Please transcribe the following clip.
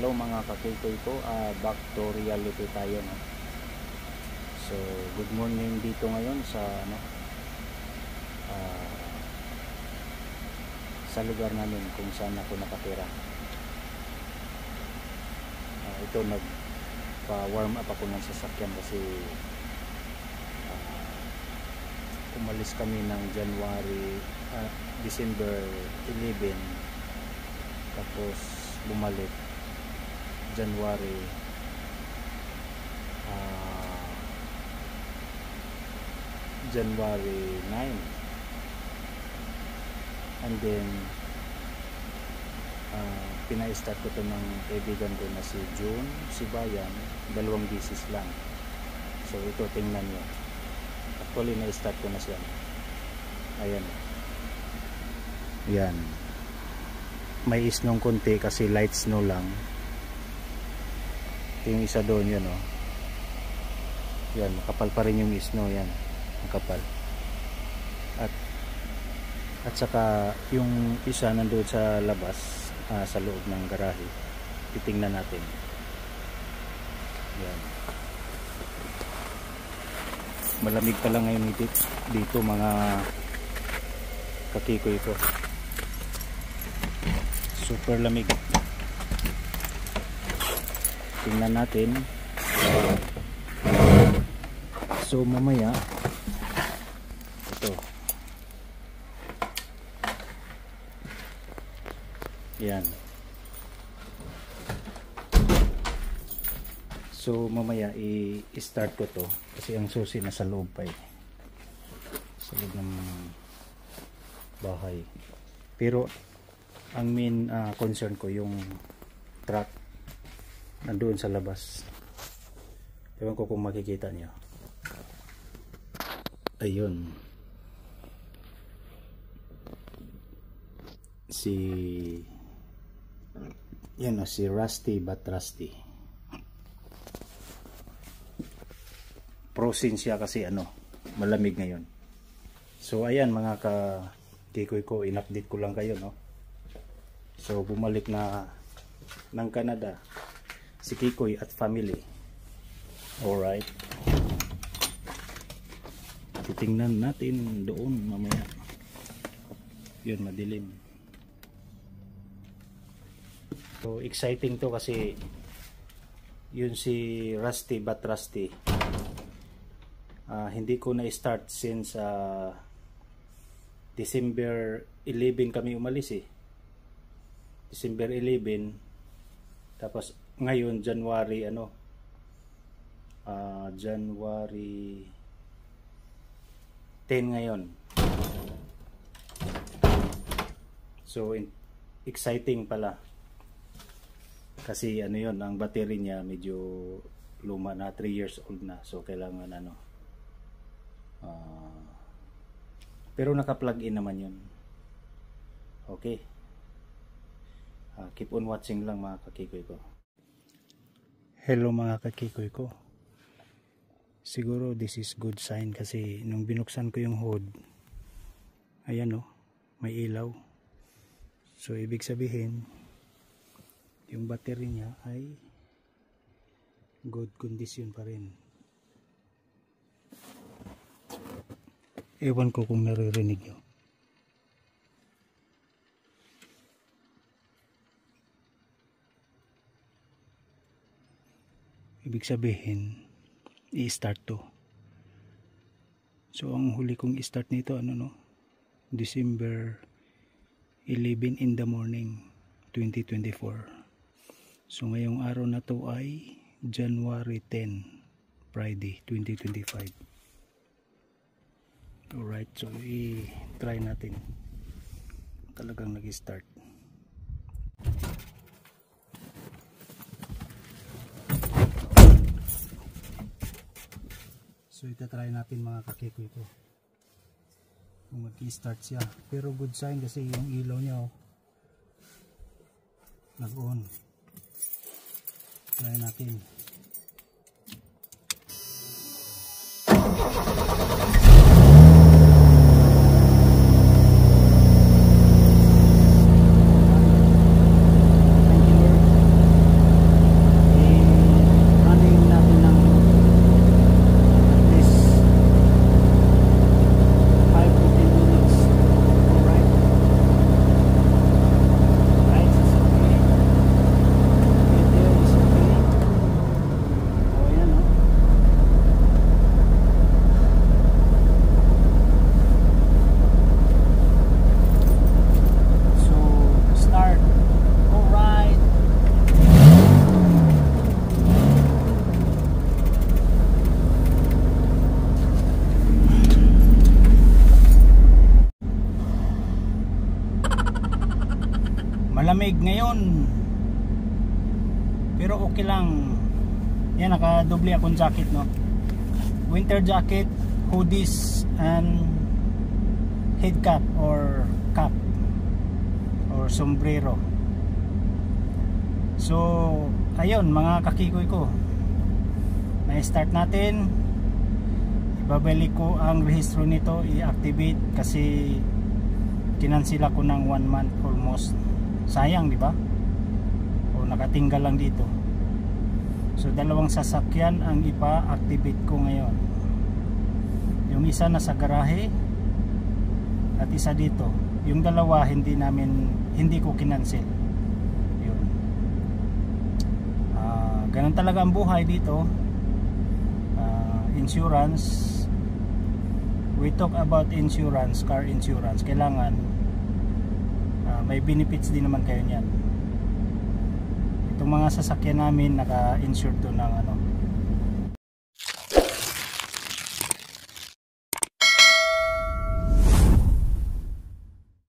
Hello mga kakikoy ko, back to reality tayo, no? So good morning dito ngayon sa sa lugar namin kung saan ako nakatira. Ito nagpa-warm up ako ng sasakyan kasi umalis kami ng December 11, tapos bumalik January 9, and then pina-start ko to ng kaibigan ko na si June, si Bayan, 2 bisis lang. So ito, tingnan nyo, actually na-start ko na siya. Ayan, yan, may snow konti kasi light snow lang. Yung isa doon, yan o, yan, makapal pa rin yung snow, yan, makapal. At saka yung isa nandoon sa labas, sa loob ng garahe. Titingnan natin. Yan. Malamig pa lang ngayon dito mga kakikoy ko. Super lamig. Tingnan natin. So mamaya ito. Yan. So mamaya i-start ko to kasi ang susi nasa loob pa eh. Sa loob ng bahay. Pero ang main concern ko yung truck nandoon sa labas. Ewan ko kung makikita nyo. Ayun. Si Rusty but Rusty. Prosin siya kasi malamig ngayon. So ayan mga kakikoy ko, in-update ko lang kayo, no. So bumalik na ng Canada si Kikoy at family. Alright. Titingnan natin doon mamaya. Yun, madilim. So exciting to kasi yun si Rusty but Rusty. Hindi ko na-start since December 11 kami umalis eh. December 11. Tapos ngayon January January 10 ngayon. So exciting pala. Kasi yun, ang battery niya medyo luma na, 3 years old na. So kailangan pero naka-plug in naman yun. Okay. Keep on watching lang mga kakikoy ko. Hello mga kakikoy ko. Siguro this is good sign kasi nung binuksan ko yung hood, ayan may ilaw. So ibig sabihin yung battery niya ay good condition pa rin. Ewan ko kung naririnig nyo. Ibig sabihin i-start to. So ang huli kong i-start nito December 11 in the morning 2024. So ngayong araw na to ay January 10 Friday 2025. Alright, so i-try natin. Talagang nag-start. So itatry natin mga kakikoy ko kung mag-i-start siya. Pero good sign kasi yung ilaw niya nag-on. Try natin. malamig ngayon. Pero okay lang. Yan, naka-doble akong jacket, no. Winter jacket, hoodies, and head cap or cap or sombrero. So ayun mga kakikoy ko, may start natin. Ibabalik ko ang rehistro nito, i-activate kasi kinansila ko ng 1 month almost. Sayang, di ba? O nakatinggal lang dito. So dalawang sasakyan ang ipa-activate ko ngayon. Yung isa nasa garahe at isa dito. Yung dalawa hindi ko kinansel. Yun. Ganun talaga ang buhay dito. Insurance. We talk about insurance, car insurance. Kailangan may benefits din naman kayo niyan. Itong mga sasakyan namin naka-insured to ng